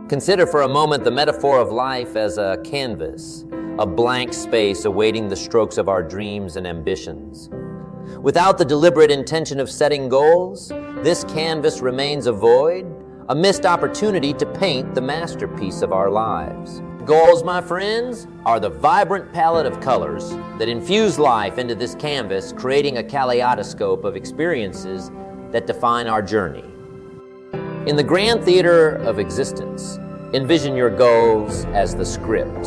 Consider for a moment the metaphor of life as a canvas, a blank space awaiting the strokes of our dreams and ambitions. Without the deliberate intention of setting goals, this canvas remains a void, a missed opportunity to paint the masterpiece of our lives. Goals, my friends, are the vibrant palette of colors that infuse life into this canvas, creating a kaleidoscope of experiences that define our journey. In the grand theater of existence, envision your goals as the script,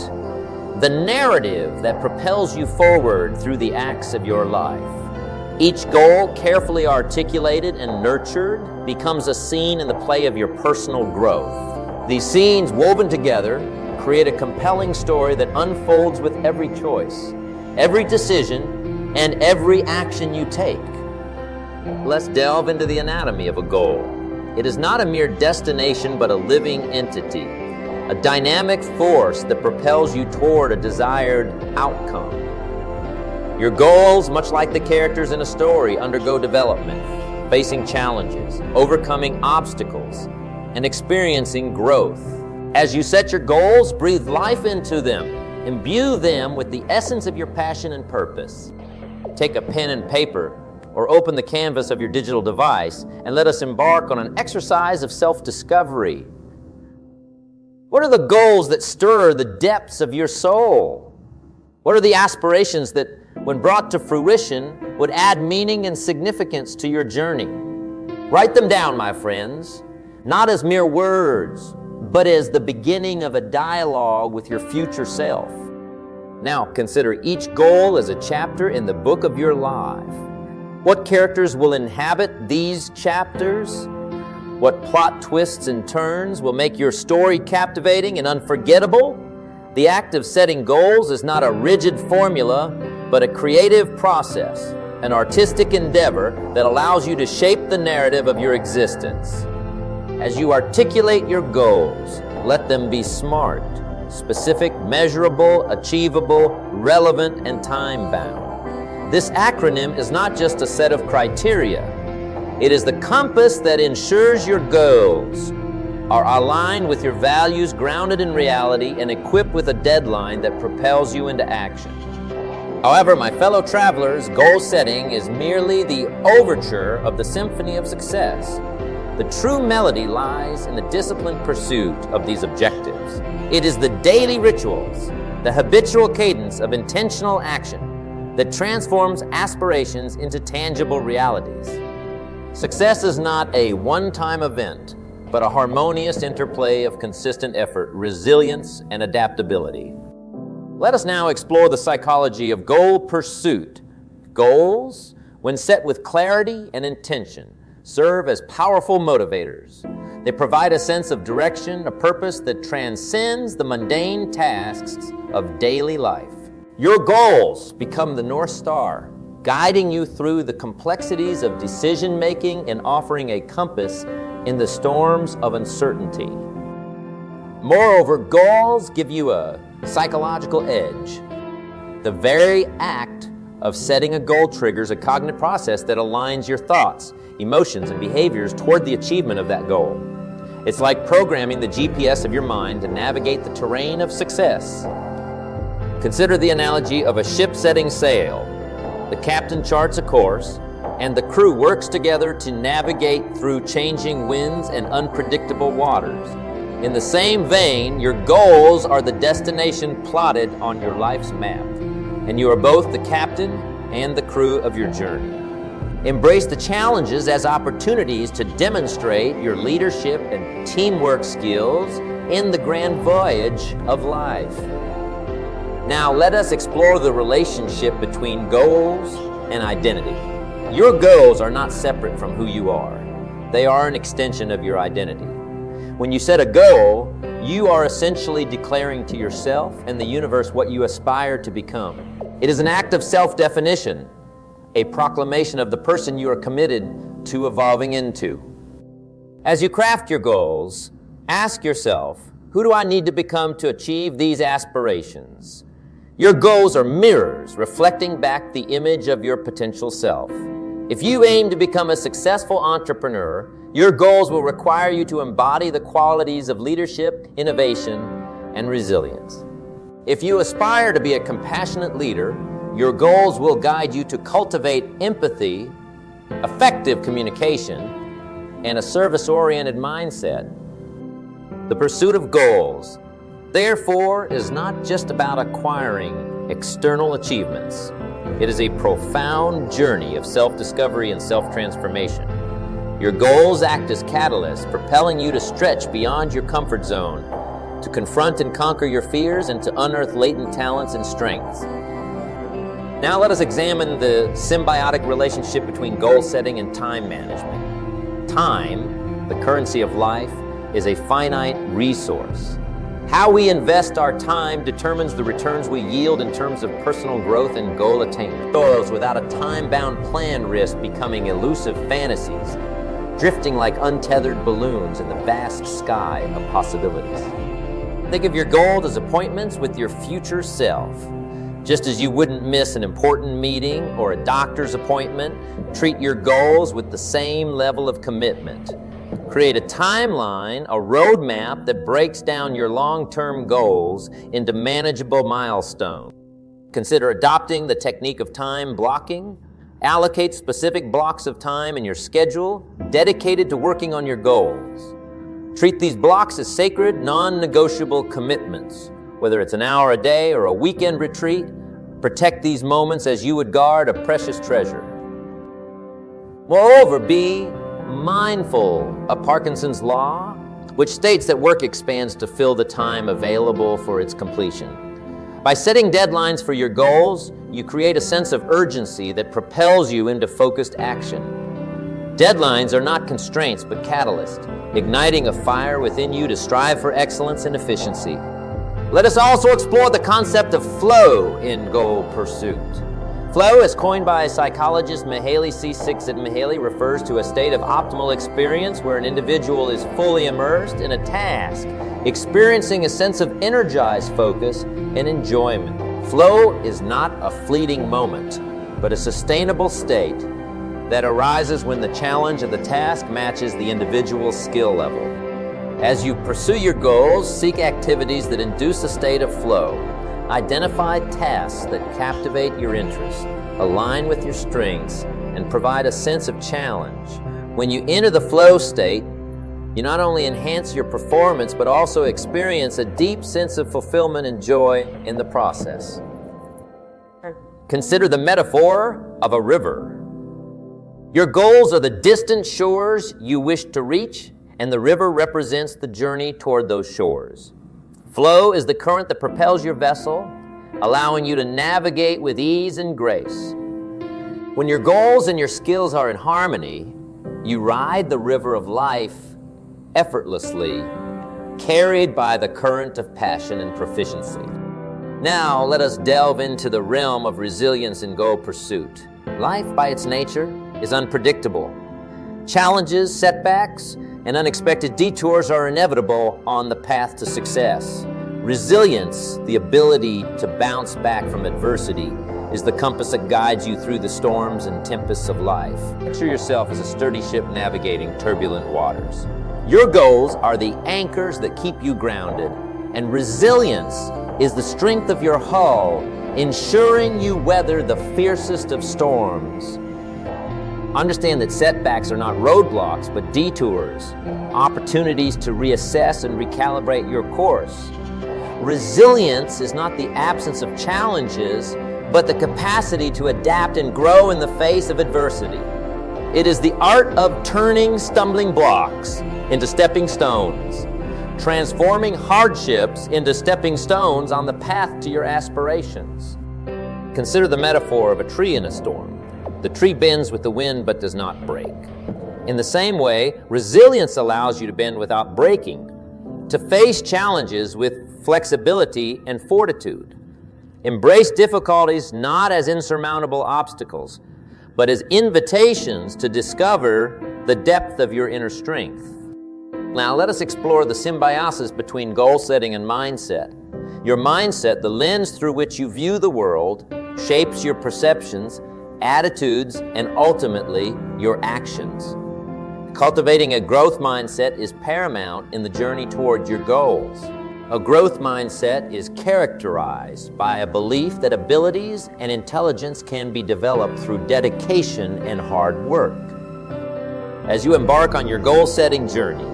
the narrative that propels you forward through the acts of your life. Each goal, carefully articulated and nurtured, becomes a scene in the play of your personal growth. These scenes, woven together, create a compelling story that unfolds with every choice, every decision, and every action you take. Let's delve into the anatomy of a goal. It is not a mere destination, but a living entity, a dynamic force that propels you toward a desired outcome. Your goals, much like the characters in a story, undergo development, facing challenges, overcoming obstacles, and experiencing growth. As you set your goals, breathe life into them, imbue them with the essence of your passion and purpose. Take a pen and paper, or open the canvas of your digital device, and let us embark on an exercise of self-discovery. What are the goals that stir the depths of your soul? What are the aspirations that, when brought to fruition, would add meaning and significance to your journey? Write them down, my friends, not as mere words, but as the beginning of a dialogue with your future self. Now, consider each goal as a chapter in the book of your life. What characters will inhabit these chapters? What plot twists and turns will make your story captivating and unforgettable? The act of setting goals is not a rigid formula, but a creative process, an artistic endeavor that allows you to shape the narrative of your existence. As you articulate your goals, let them be SMART, specific, measurable, achievable, relevant, and time-bound. This acronym is not just a set of criteria. It is the compass that ensures your goals are aligned with your values, grounded in reality, and equipped with a deadline that propels you into action. However, my fellow travelers, goal setting is merely the overture of the symphony of success. The true melody lies in the disciplined pursuit of these objectives. It is the daily rituals, the habitual cadence of intentional action that transforms aspirations into tangible realities. Success is not a one-time event, but a harmonious interplay of consistent effort, resilience, and adaptability. Let us now explore the psychology of goal pursuit. Goals, when set with clarity and intention, serve as powerful motivators. They provide a sense of direction, a purpose that transcends the mundane tasks of daily life. Your goals become the North Star, guiding you through the complexities of decision-making and offering a compass in the storms of uncertainty. Moreover, goals give you a psychological edge. The very act of setting a goal triggers a cognitive process that aligns your thoughts, emotions, and behaviors toward the achievement of that goal. It's like programming the GPS of your mind to navigate the terrain of success. Consider the analogy of a ship setting sail. The captain charts a course, and the crew works together to navigate through changing winds and unpredictable waters. In the same vein, your goals are the destination plotted on your life's map, and you are both the captain and the crew of your journey. Embrace the challenges as opportunities to demonstrate your leadership and teamwork skills in the grand voyage of life. Now, let us explore the relationship between goals and identity. Your goals are not separate from who you are. They are an extension of your identity. When you set a goal, you are essentially declaring to yourself and the universe what you aspire to become. It is an act of self-definition, a proclamation of the person you are committed to evolving into. As you craft your goals, ask yourself, who do I need to become to achieve these aspirations? Your goals are mirrors reflecting back the image of your potential self. If you aim to become a successful entrepreneur, Your goals will require you to embody the qualities of leadership, innovation, and resilience. If you aspire to be a compassionate leader, your goals will guide you to cultivate empathy, effective communication, and a service-oriented mindset. The pursuit of goals, therefore, is not just about acquiring external achievements. It is a profound journey of self-discovery and self-transformation. Your goals act as catalysts, propelling you to stretch beyond your comfort zone, to confront and conquer your fears, and to unearth latent talents and strengths. Now let us examine the symbiotic relationship between goal setting and time management. Time, the currency of life, is a finite resource. How we invest our time determines the returns we yield in terms of personal growth and goal attainment. Goals without a time-bound plan risk becoming elusive fantasies, drifting like untethered balloons in the vast sky of possibilities. Think of your goals as appointments with your future self. Just as you wouldn't miss an important meeting or a doctor's appointment, treat your goals with the same level of commitment. Create a timeline, a roadmap that breaks down your long-term goals into manageable milestones. Consider adopting the technique of time blocking. Allocate specific blocks of time in your schedule dedicated to working on your goals. Treat these blocks as sacred, non-negotiable commitments. Whether it's an hour a day or a weekend retreat, protect these moments as you would guard a precious treasure. Moreover, be mindful of Parkinson's Law, which states that work expands to fill the time available for its completion. By setting deadlines for your goals, you create a sense of urgency that propels you into focused action. Deadlines are not constraints, but catalysts, igniting a fire within you to strive for excellence and efficiency. Let us also explore the concept of flow in goal pursuit. Flow, as coined by psychologist Mihaly Csikszentmihalyi, refers to a state of optimal experience where an individual is fully immersed in a task, experiencing a sense of energized focus and enjoyment. Flow is not a fleeting moment, but a sustainable state that arises when the challenge of the task matches the individual's skill level. As you pursue your goals, seek activities that induce a state of flow. Identify tasks that captivate your interest, align with your strengths, and provide a sense of challenge. When you enter the flow state, you not only enhance your performance, but also experience a deep sense of fulfillment and joy in the process. Consider the metaphor of a river. Your goals are the distant shores you wish to reach, and the river represents the journey toward those shores. Flow is the current that propels your vessel, allowing you to navigate with ease and grace. When your goals and your skills are in harmony, you ride the river of life effortlessly, carried by the current of passion and proficiency. Now, let us delve into the realm of resilience in goal pursuit. Life, by its nature, is unpredictable. Challenges, setbacks, and unexpected detours are inevitable on the path to success. Resilience, the ability to bounce back from adversity, is the compass that guides you through the storms and tempests of life. Picture yourself as a sturdy ship navigating turbulent waters. Your goals are the anchors that keep you grounded, and resilience is the strength of your hull, ensuring you weather the fiercest of storms. Understand that setbacks are not roadblocks, but detours, opportunities to reassess and recalibrate your course. Resilience is not the absence of challenges, but the capacity to adapt and grow in the face of adversity. It is the art of turning stumbling blocks into stepping stones, transforming hardships into stepping stones on the path to your aspirations. Consider the metaphor of a tree in a storm. The tree bends with the wind but does not break. In the same way, resilience allows you to bend without breaking, to face challenges with flexibility and fortitude. Embrace difficulties not as insurmountable obstacles, but as invitations to discover the depth of your inner strength. Now let us explore the symbiosis between goal setting and mindset. Your mindset, the lens through which you view the world, shapes your perceptions, attitudes, and ultimately your actions. Cultivating a growth mindset is paramount in the journey toward your goals. A growth mindset is characterized by a belief that abilities and intelligence can be developed through dedication and hard work. As you embark on your goal-setting journey,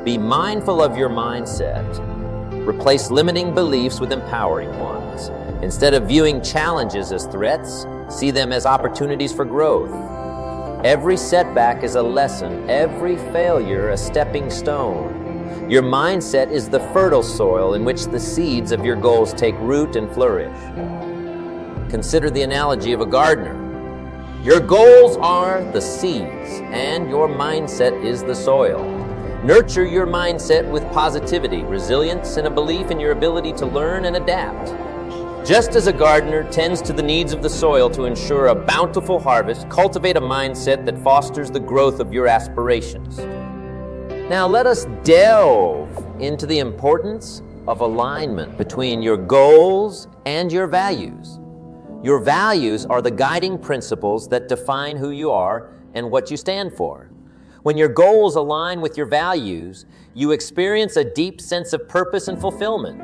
be mindful of your mindset. Replace limiting beliefs with empowering ones. Instead of viewing challenges as threats, see them as opportunities for growth. Every setback is a lesson, every failure a stepping stone. Your mindset is the fertile soil in which the seeds of your goals take root and flourish. Consider the analogy of a gardener. Your goals are the seeds, and your mindset is the soil. Nurture your mindset with positivity, resilience, and a belief in your ability to learn and adapt. Just as a gardener tends to the needs of the soil to ensure a bountiful harvest, cultivate a mindset that fosters the growth of your aspirations. Now let us delve into the importance of alignment between your goals and your values. Your values are the guiding principles that define who you are and what you stand for. When your goals align with your values, you experience a deep sense of purpose and fulfillment.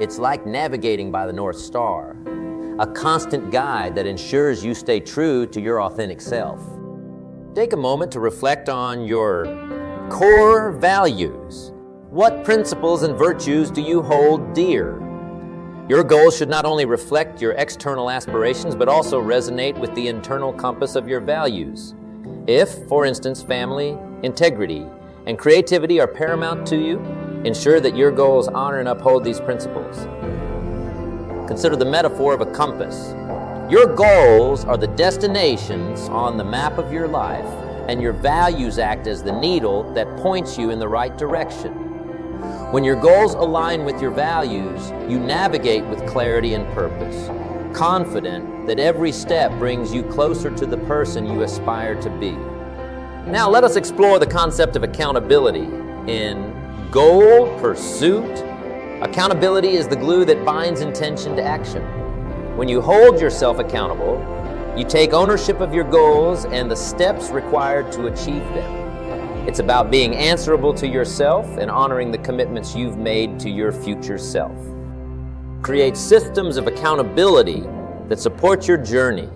It's like navigating by the North Star, a constant guide that ensures you stay true to your authentic self. Take a moment to reflect on your core values. What principles and virtues do you hold dear? Your goals should not only reflect your external aspirations, but also resonate with the internal compass of your values. If, for instance, family, integrity, and creativity are paramount to you, ensure that your goals honor and uphold these principles. Consider the metaphor of a compass. Your goals are the destinations on the map of your life, and your values act as the needle that points you in the right direction. When your goals align with your values, you navigate with clarity and purpose, confident that every step brings you closer to the person you aspire to be. Now let us explore the concept of accountability in goal pursuit. Accountability is the glue that binds intention to action. When you hold yourself accountable, you take ownership of your goals and the steps required to achieve them. It's about being answerable to yourself and honoring the commitments you've made to your future self. Create systems of accountability that support your journey.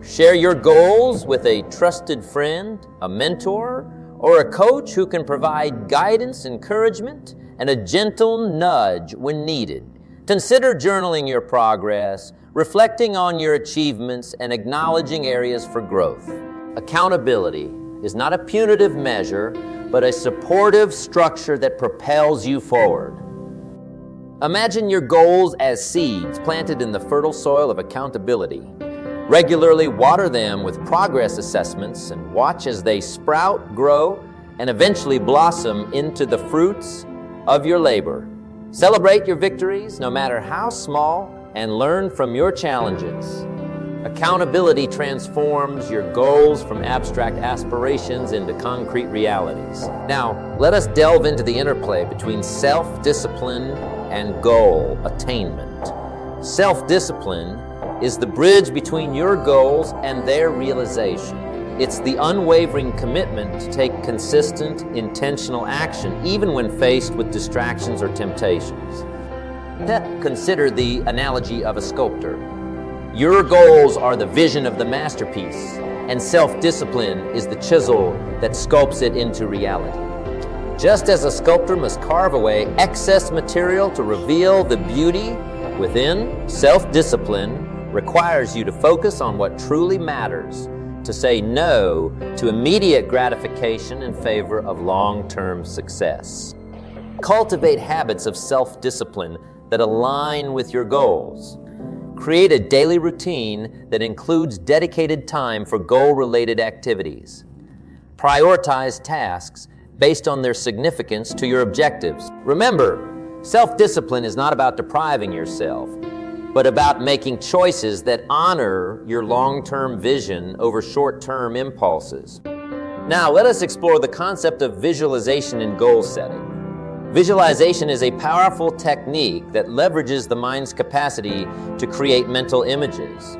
Share your goals with a trusted friend, a mentor, or a coach who can provide guidance, encouragement, and a gentle nudge when needed. Consider journaling your progress, reflecting on your achievements, and acknowledging areas for growth. Accountability is not a punitive measure, but a supportive structure that propels you forward. Imagine your goals as seeds planted in the fertile soil of accountability. Regularly water them with progress assessments and watch as they sprout, grow, and eventually blossom into the fruits of your labor. Celebrate your victories, no matter how small, and learn from your challenges. Accountability transforms your goals from abstract aspirations into concrete realities. Now, let us delve into the interplay between self-discipline and goal attainment. Self-discipline is the bridge between your goals and their realization. It's the unwavering commitment to take consistent, intentional action, even when faced with distractions or temptations. Consider the analogy of a sculptor. Your goals are the vision of the masterpiece, and self-discipline is the chisel that sculpts it into reality. Just as a sculptor must carve away excess material to reveal the beauty within, self-discipline requires you to focus on what truly matters, to say no to immediate gratification in favor of long-term success. Cultivate habits of self-discipline that align with your goals. Create a daily routine that includes dedicated time for goal-related activities. Prioritize tasks based on their significance to your objectives. Remember, self-discipline is not about depriving yourself, but about making choices that honor your long-term vision over short-term impulses. Now, let us explore the concept of visualization in goal setting. Visualization is a powerful technique that leverages the mind's capacity to create mental images.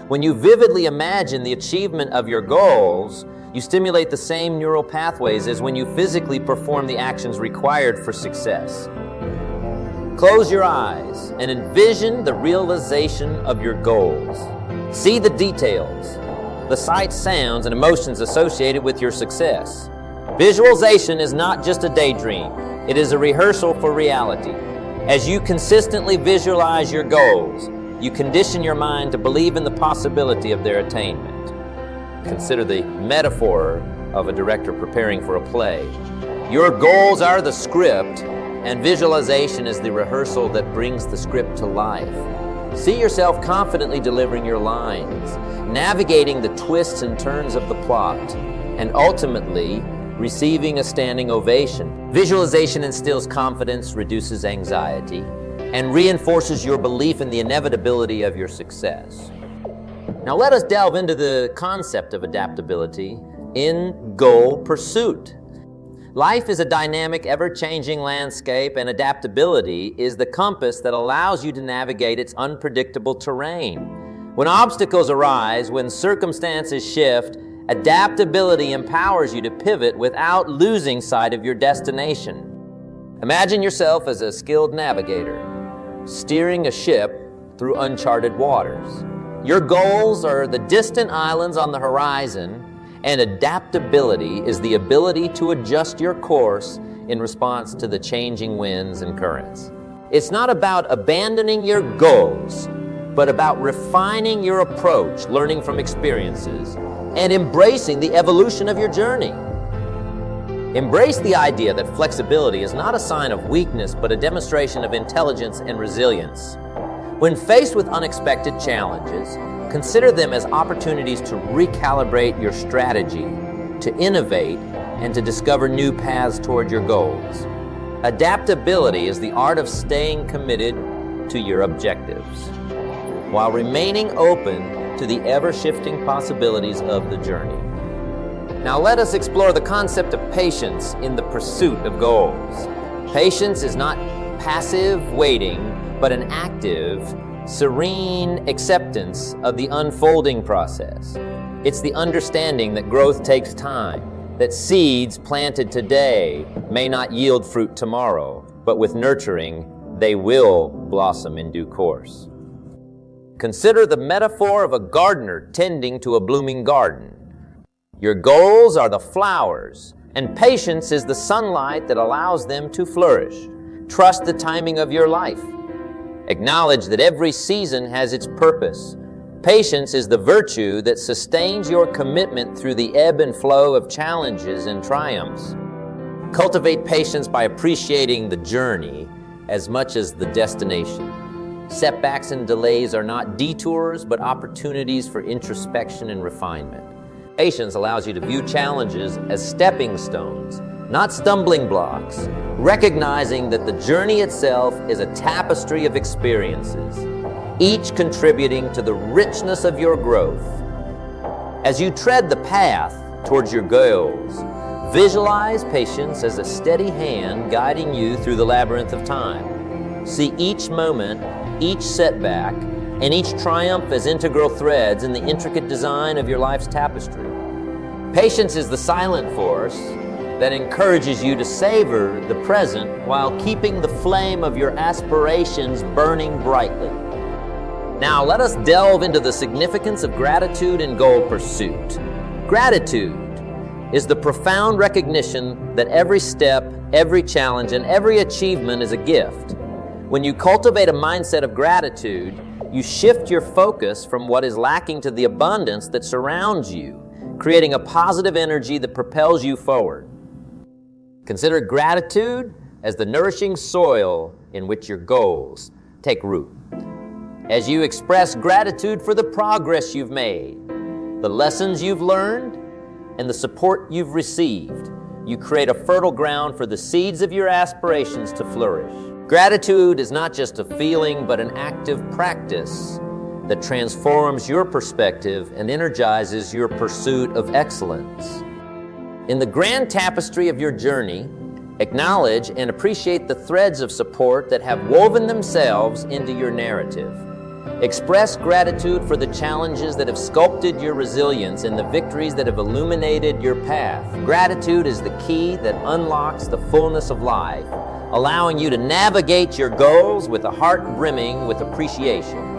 When you vividly imagine the achievement of your goals, you stimulate the same neural pathways as when you physically perform the actions required for success. Close your eyes and envision the realization of your goals. See the details, the sights, sounds, and emotions associated with your success. Visualization is not just a daydream. It is a rehearsal for reality. As you consistently visualize your goals, you condition your mind to believe in the possibility of their attainment. Consider the metaphor of a director preparing for a play. Your goals are the script, and visualization is the rehearsal that brings the script to life. See yourself confidently delivering your lines, navigating the twists and turns of the plot, and ultimately receiving a standing ovation. Visualization instills confidence, reduces anxiety, and reinforces your belief in the inevitability of your success. Now let us delve into the concept of adaptability in goal pursuit. Life is a dynamic, ever-changing landscape, and adaptability is the compass that allows you to navigate its unpredictable terrain. When obstacles arise, when circumstances shift, adaptability empowers you to pivot without losing sight of your destination. Imagine yourself as a skilled navigator, steering a ship through uncharted waters. Your goals are the distant islands on the horizon, and adaptability is the ability to adjust your course in response to the changing winds and currents. It's not about abandoning your goals, but about refining your approach, learning from experiences, and embracing the evolution of your journey. Embrace the idea that flexibility is not a sign of weakness, but a demonstration of intelligence and resilience. When faced with unexpected challenges, consider them as opportunities to recalibrate your strategy, to innovate, and to discover new paths toward your goals. Adaptability is the art of staying committed to your objectives, while remaining open to the ever-shifting possibilities of the journey. Now let us explore the concept of patience in the pursuit of goals. Patience is not passive waiting, but an active, serene acceptance of the unfolding process. It's the understanding that growth takes time, that seeds planted today may not yield fruit tomorrow, but with nurturing, they will blossom in due course. Consider the metaphor of a gardener tending to a blooming garden. Your goals are the flowers, and patience is the sunlight that allows them to flourish. Trust the timing of your life. Acknowledge that every season has its purpose. Patience is the virtue that sustains your commitment through the ebb and flow of challenges and triumphs. Cultivate patience by appreciating the journey as much as the destination. Setbacks and delays are not detours, but opportunities for introspection and refinement. Patience allows you to view challenges as stepping stones, not stumbling blocks, recognizing that the journey itself is a tapestry of experiences, each contributing to the richness of your growth. As you tread the path towards your goals, visualize patience as a steady hand guiding you through the labyrinth of time. See each moment, each setback, and each triumph as integral threads in the intricate design of your life's tapestry. Patience is the silent force that encourages you to savor the present while keeping the flame of your aspirations burning brightly. Now let us delve into the significance of gratitude in goal pursuit. Gratitude is the profound recognition that every step, every challenge, and every achievement is a gift. When you cultivate a mindset of gratitude, you shift your focus from what is lacking to the abundance that surrounds you, creating a positive energy that propels you forward. Consider gratitude as the nourishing soil in which your goals take root. As you express gratitude for the progress you've made, the lessons you've learned, and the support you've received, you create a fertile ground for the seeds of your aspirations to flourish. Gratitude is not just a feeling, but an active practice that transforms your perspective and energizes your pursuit of excellence. In the grand tapestry of your journey, acknowledge and appreciate the threads of support that have woven themselves into your narrative. Express gratitude for the challenges that have sculpted your resilience and the victories that have illuminated your path. Gratitude is the key that unlocks the fullness of life, allowing you to navigate your goals with a heart brimming with appreciation.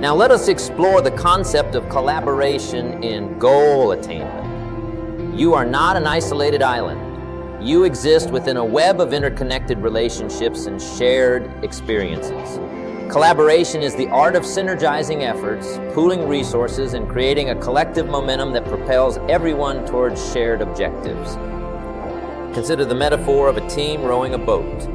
Now let us explore the concept of collaboration in goal attainment. You are not an isolated island. You exist within a web of interconnected relationships and shared experiences. Collaboration is the art of synergizing efforts, pooling resources, and creating a collective momentum that propels everyone towards shared objectives. Consider the metaphor of a team rowing a boat.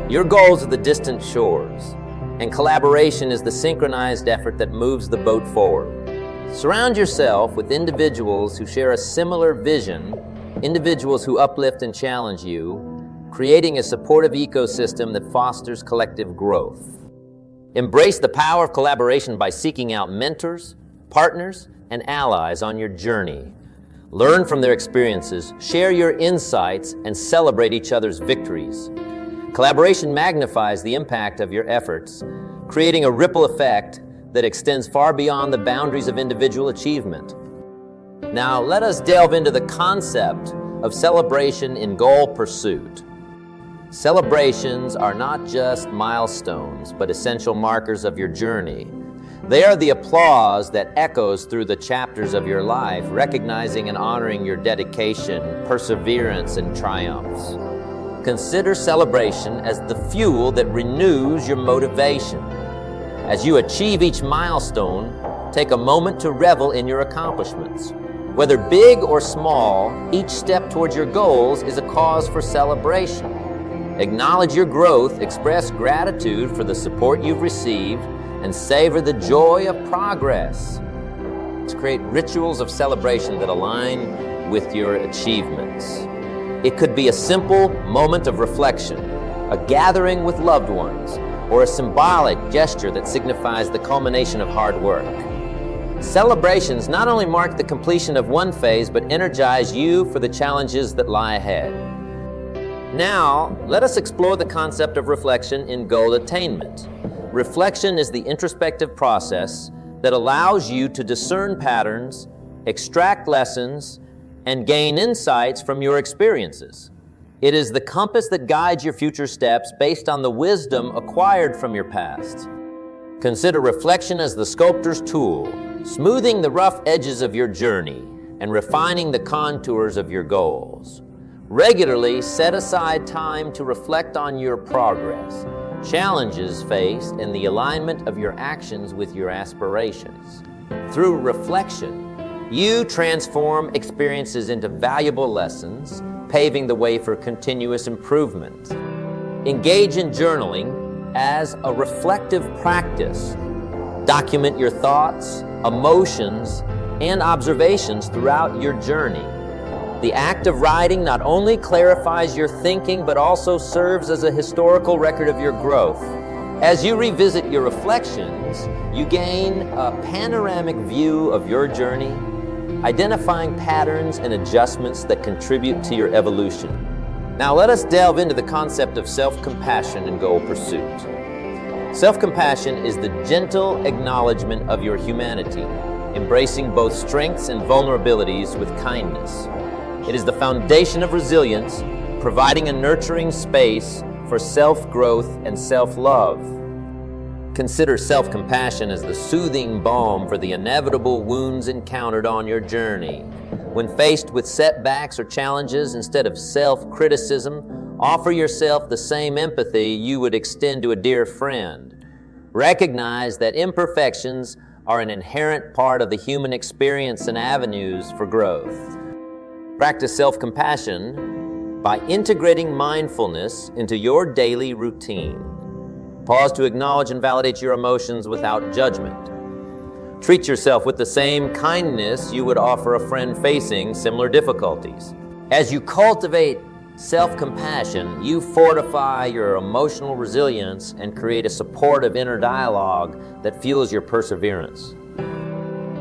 Your goals are the distant shores, and collaboration is the synchronized effort that moves the boat forward. Surround yourself with individuals who share a similar vision, individuals who uplift and challenge you, creating a supportive ecosystem that fosters collective growth. Embrace the power of collaboration by seeking out mentors, partners, and allies on your journey. Learn from their experiences, share your insights, and celebrate each other's victories. Collaboration magnifies the impact of your efforts, creating a ripple effect that extends far beyond the boundaries of individual achievement. Now, let us delve into the concept of celebration in goal pursuit. Celebrations are not just milestones, but essential markers of your journey. They are the applause that echoes through the chapters of your life, recognizing and honoring your dedication, perseverance, and triumphs. Consider celebration as the fuel that renews your motivation. As you achieve each milestone, take a moment to revel in your accomplishments. Whether big or small, each step towards your goals is a cause for celebration. Acknowledge your growth, express gratitude for the support you've received, and savor the joy of progress. Let's create rituals of celebration that align with your achievements. It could be a simple moment of reflection, a gathering with loved ones, or a symbolic gesture that signifies the culmination of hard work. Celebrations not only mark the completion of one phase, but energize you for the challenges that lie ahead. Now, let us explore the concept of reflection in goal attainment. Reflection is the introspective process that allows you to discern patterns, extract lessons, and gain insights from your experiences. It is the compass that guides your future steps based on the wisdom acquired from your past. Consider reflection as the sculptor's tool, smoothing the rough edges of your journey and refining the contours of your goals. Regularly set aside time to reflect on your progress, challenges faced, and the alignment of your actions with your aspirations. Through reflection, you transform experiences into valuable lessons, paving the way for continuous improvement. Engage in journaling as a reflective practice. Document your thoughts, emotions, and observations throughout your journey. The act of writing not only clarifies your thinking, but also serves as a historical record of your growth. As you revisit your reflections, you gain a panoramic view of your journey, identifying patterns and adjustments that contribute to your evolution. Now let us delve into the concept of self-compassion and goal pursuit. Self-compassion is the gentle acknowledgement of your humanity, embracing both strengths and vulnerabilities with kindness. It is the foundation of resilience, providing a nurturing space for self-growth and self-love. Consider self-compassion as the soothing balm for the inevitable wounds encountered on your journey. When faced with setbacks or challenges, instead of self-criticism, offer yourself the same empathy you would extend to a dear friend. Recognize that imperfections are an inherent part of the human experience and avenues for growth. Practice self-compassion by integrating mindfulness into your daily routine. Pause to acknowledge and validate your emotions without judgment. Treat yourself with the same kindness you would offer a friend facing similar difficulties. As you cultivate self-compassion, you fortify your emotional resilience and create a supportive inner dialogue that fuels your perseverance.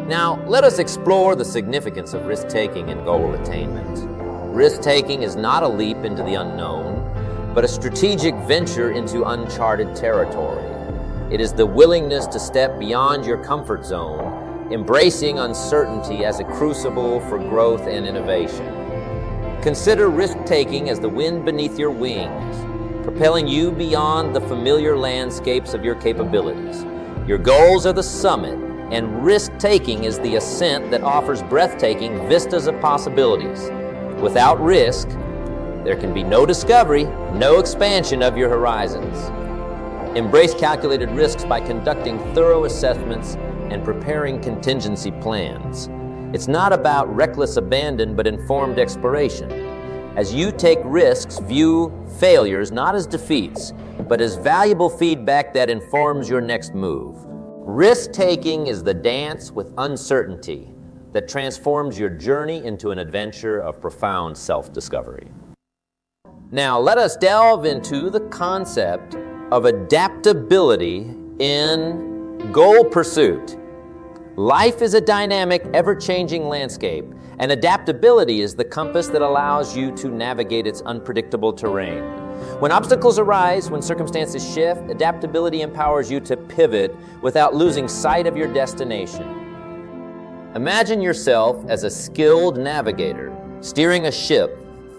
Now, let us explore the significance of risk-taking in goal attainment. Risk-taking is not a leap into the unknown, but a strategic venture into uncharted territory. It is the willingness to step beyond your comfort zone, embracing uncertainty as a crucible for growth and innovation. Consider risk-taking as the wind beneath your wings, propelling you beyond the familiar landscapes of your capabilities. Your goals are the summit, and risk-taking is the ascent that offers breathtaking vistas of possibilities. Without risk, there can be no discovery, no expansion of your horizons. Embrace calculated risks by conducting thorough assessments and preparing contingency plans. It's not about reckless abandon, but informed exploration. As you take risks, view failures not as defeats, but as valuable feedback that informs your next move. Risk-taking is the dance with uncertainty that transforms your journey into an adventure of profound self-discovery. Now, let us delve into the concept of adaptability in goal pursuit. Life is a dynamic, ever-changing landscape, and adaptability is the compass that allows you to navigate its unpredictable terrain. When obstacles arise, when circumstances shift, adaptability empowers you to pivot without losing sight of your destination. Imagine yourself as a skilled navigator, steering a ship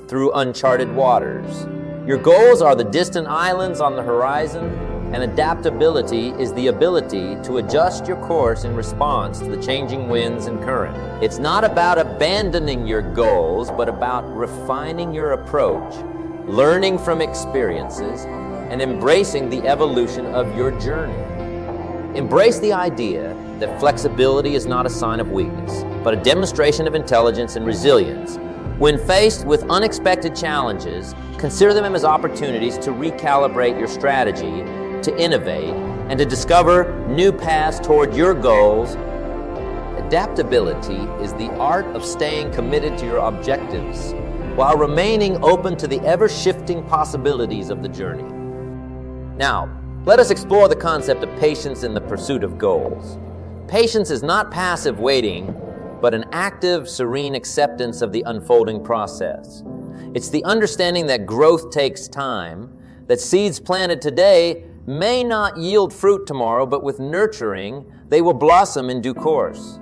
through uncharted waters. Your goals are the distant islands on the horizon, and adaptability is the ability to adjust your course in response to the changing winds and current. It's not about abandoning your goals, but about refining your approach, learning from experiences, and embracing the evolution of your journey. Embrace the idea that flexibility is not a sign of weakness, but a demonstration of intelligence and resilience. When faced with unexpected challenges, consider them as opportunities to recalibrate your strategy, to innovate, and to discover new paths toward your goals. Adaptability is the art of staying committed to your objectives while remaining open to the ever-shifting possibilities of the journey. Now, let us explore the concept of patience in the pursuit of goals. Patience is not passive waiting, but an active, serene acceptance of the unfolding process. It's the understanding that growth takes time, that seeds planted today may not yield fruit tomorrow, but with nurturing, they will blossom in due course.